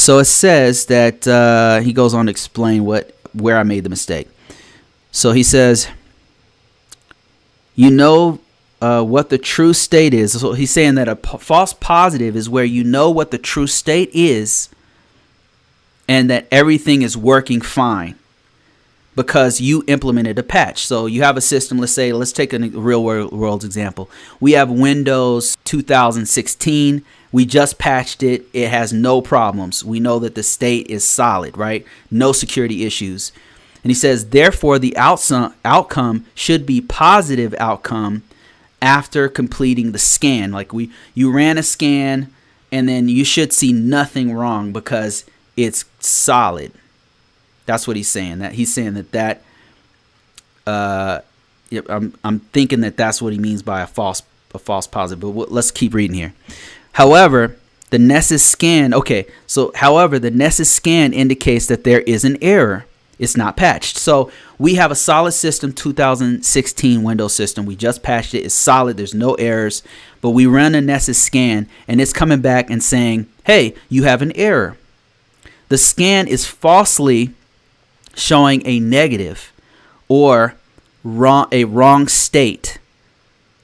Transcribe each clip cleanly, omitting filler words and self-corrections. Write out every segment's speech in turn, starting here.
So it says that he goes on to explain where I made the mistake. So he says, you know what the true state is. So he's saying that a false positive is where you know what the true state is and that everything is working fine because you implemented a patch. So you have a system, let's take a real world example. We have Windows 2016. We just patched it. It has no problems. We know that the state is solid, right? No security issues. And he says, therefore, the outcome should be positive outcome after completing the scan. Like you ran a scan and then you should see nothing wrong because it's solid. That's what he's saying. He's saying that I'm thinking that that's what he means by a false positive. But let's keep reading here. However, the Nessus scan. However, the Nessus scan indicates that there is an error. It's not patched. So we have a solid system, 2016 Windows system. We just patched it. It's solid. There's no errors. But we run a Nessus scan, and it's coming back and saying, hey, you have an error. The scan is falsely showing a negative or a wrong state.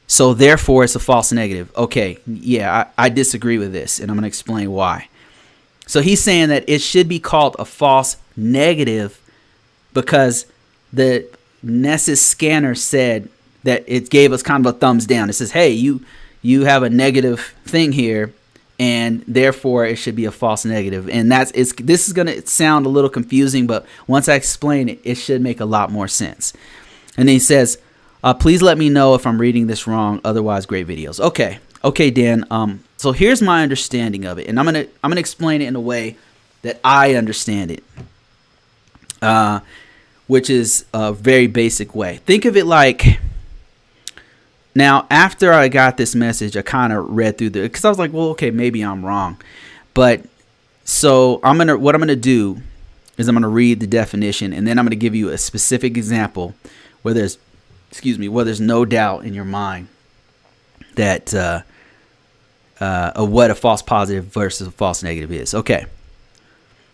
So therefore, it's a false negative. Okay, yeah, I disagree with this, and I'm going to explain why. So he's saying that it should be called a false negative because the Nessus scanner said that it gave us kind of a thumbs down. It says, hey, you have a negative thing here, and therefore it should be a false negative. And this is going to sound a little confusing, but once I explain it, it should make a lot more sense. And then he says, please let me know if I'm reading this wrong. Otherwise, great videos. Okay, Dan. So here's my understanding of it, and I'm gonna explain it in a way that I understand it, which is a very basic way. Think of it like, now after I got this message, I kind of read through because I was like, well, okay, maybe I'm wrong, but so what I'm gonna do is I'm gonna read the definition, and then I'm gonna give you a specific example where there's no doubt in your mind that of what a false positive versus a false negative is. Okay.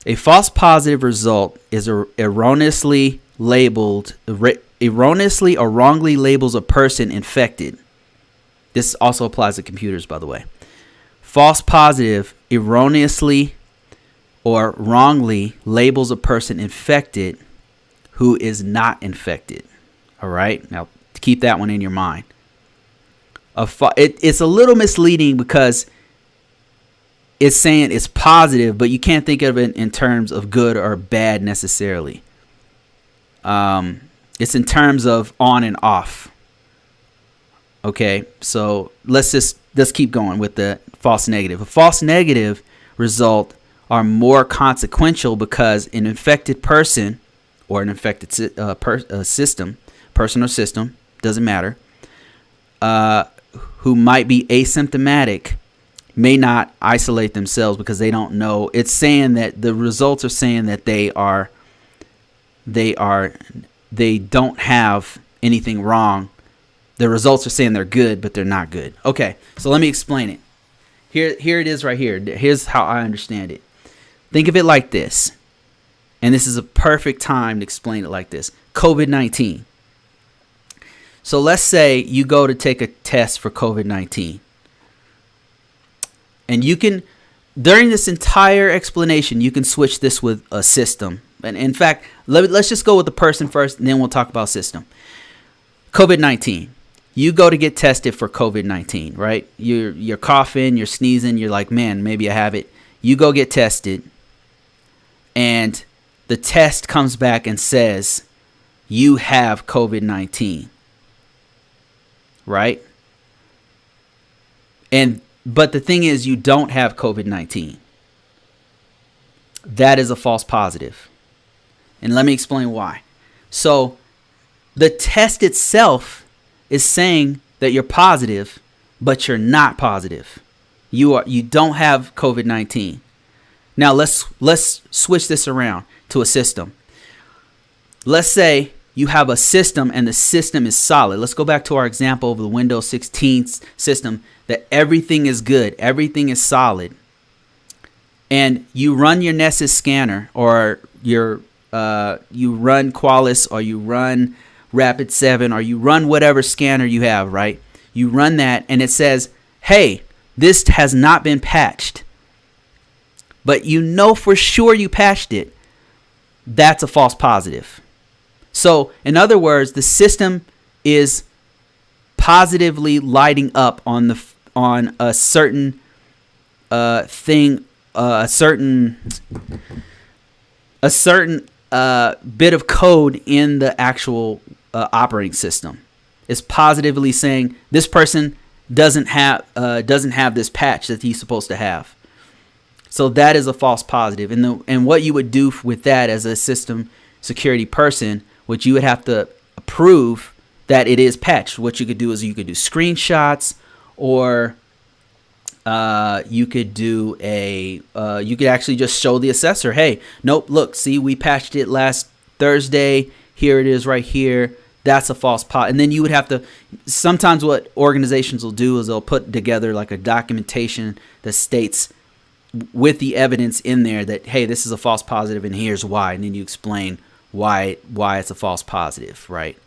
A false positive result is erroneously or wrongly labels a person infected. This also applies to computers, by the way. False positive erroneously or wrongly labels a person infected who is not infected. All right. Now keep that one in your mind. It's a little misleading because it's saying it's positive, but you can't think of it in terms of good or bad necessarily. It's in terms of on and off. Okay, so let's keep going with the false negative. A false negative result are more consequential because an infected person or an infected system, person or system, doesn't matter, who might be asymptomatic may not isolate themselves because they don't know. It's saying that the results are saying that they don't have anything wrong. The results are saying they're good, but they're not good. Okay, so let me explain it. Here it is right here. Here's how I understand it. Think of it like this. And this is a perfect time to explain it like this. COVID-19. So let's say you go to take a test for COVID-19. And you can, during this entire explanation, you can switch this with a system. And in fact, let's just go with the person first, and then we'll talk about system. COVID-19. You go to get tested for COVID-19, right? You're coughing, you're sneezing, you're like, man, maybe I have it. You go get tested, and the test comes back and says, you have COVID-19. Right? But the thing is, you don't have COVID-19. That is a false positive. And let me explain why. So the test itself is saying that you're positive, but you're not positive. You don't have COVID-19. Now let's switch this around to a system. Let's say you have a system and the system is solid. Let's go back to our example of the Windows 16 system, that everything is good. Everything is solid. and you run your Nessus scanner, or your you run Qualys, or you run Rapid7, or you run whatever scanner you have, right? You run that and it says, hey, this has not been patched, but you know for sure you patched it. That's a false positive. So in other words, the system is positively lighting up on a certain thing, a certain bit of code in the actual operating system. It's positively saying this person doesn't have this patch that he's supposed to have. So that is a false positive. And what you would do with that as a system security person, which you would have to prove that it is patched. What you could do is you could do screenshots, or you could do you could actually just show the assessor, hey, nope, look, see, we patched it last Thursday. Here it is right here. That's a false positive. And then you would have to, sometimes what organizations will do is they'll put together like a documentation that states with the evidence in there that, hey, this is a false positive and here's why. And then you explain why it's a false positive, right?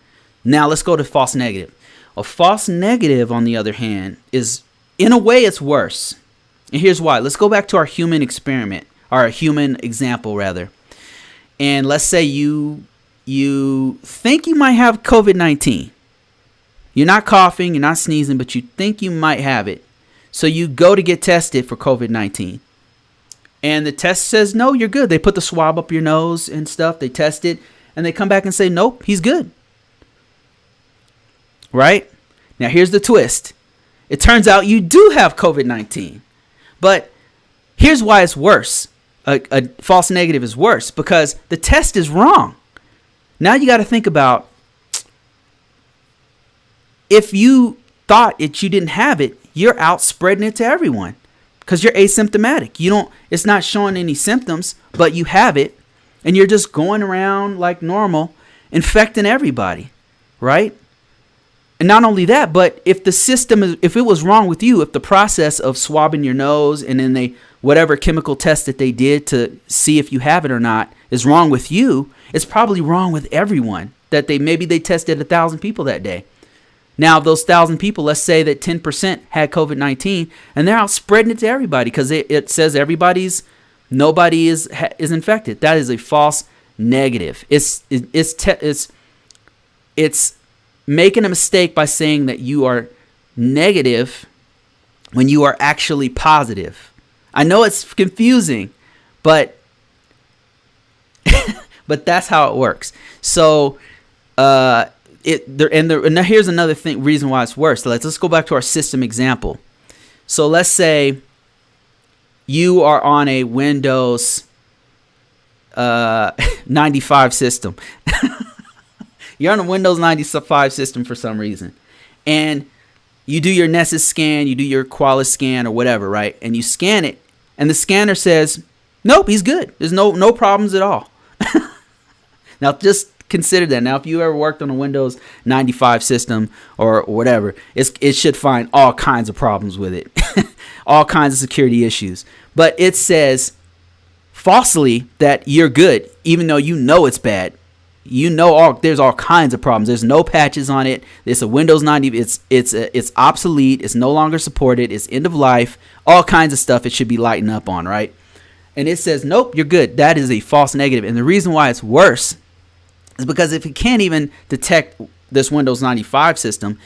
Now let's go to false negative. A false negative, on the other hand, is, in a way, it's worse. And here's why. Let's go back to our human experiment, or a human example rather. And let's say you think you might have COVID-19. You're not coughing, you're not sneezing, but you think you might have it. So you go to get tested for COVID-19. And the test says, no, you're good. They put the swab up your nose and stuff. They test it. And they come back and say, nope, he's good. Right? Now, here's the twist. It turns out you do have COVID-19. But here's why it's worse. A false negative is worse because the test is wrong. Now you got to think about, if you thought that you didn't have it, you're out spreading it to everyone because you're asymptomatic. It's not showing any symptoms, but you have it, and you're just going around like normal, infecting everybody, right? And not only that, but if if it was wrong with you, if the process of swabbing your nose and then whatever chemical test that they did to see if you have it or not is wrong with you, it's probably wrong with everyone. That maybe they tested 1,000 people that day. Now, of those 1,000 people, let's say that 10% had COVID-19, and they're out spreading it to everybody because it says nobody is infected. That is a false negative. It's making a mistake by saying that you are negative when you are actually positive. I know it's confusing, but but that's how it works. So here's another reason why it's worse. Let's go back to our system example. So let's say you are on a Windows 95 system. You're on a Windows 95 system for some reason, and you do your Nessus scan, you do your Qualys scan or whatever, right? And you scan it, and the scanner says, nope, he's good. There's no problems at all. Now, just consider that. Now, if you ever worked on a Windows 95 system or whatever, it should find all kinds of problems with it, all kinds of security issues. But it says falsely that you're good, even though you know it's bad. There's all kinds of problems. There's no patches on it. It's a Windows 90. It's obsolete. It's no longer supported. It's end of life. All kinds of stuff it should be lighting up on, right? And it says, nope, you're good. That is a false negative. And the reason why it's worse is because if it can't even detect this Windows 95 system,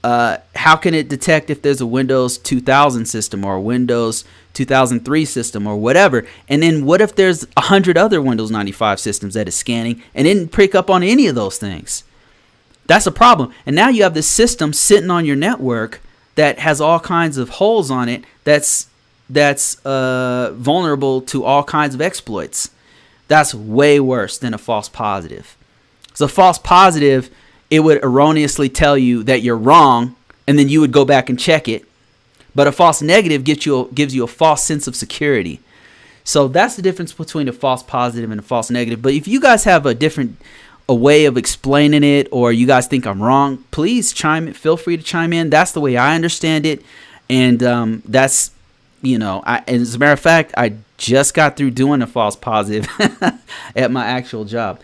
how can it detect if there's a Windows 2000 system or a Windows 2003 system or whatever? And then what if there's 100 other Windows 95 systems that is scanning and didn't pick up on any of those things? That's a problem. And now you have this system sitting on your network that has all kinds of holes on it that's vulnerable to all kinds of exploits. That's way worse than a false positive. So a false positive, it would erroneously tell you that you're wrong, and then you would go back and check it. But a false negative gives you a false sense of security. So that's the difference between a false positive and a false negative. But if you guys have a way of explaining it, or you guys think I'm wrong, please feel free to chime in. That's the way I understand it, and that's as a matter of fact, I just got through doing a false positive at my actual job.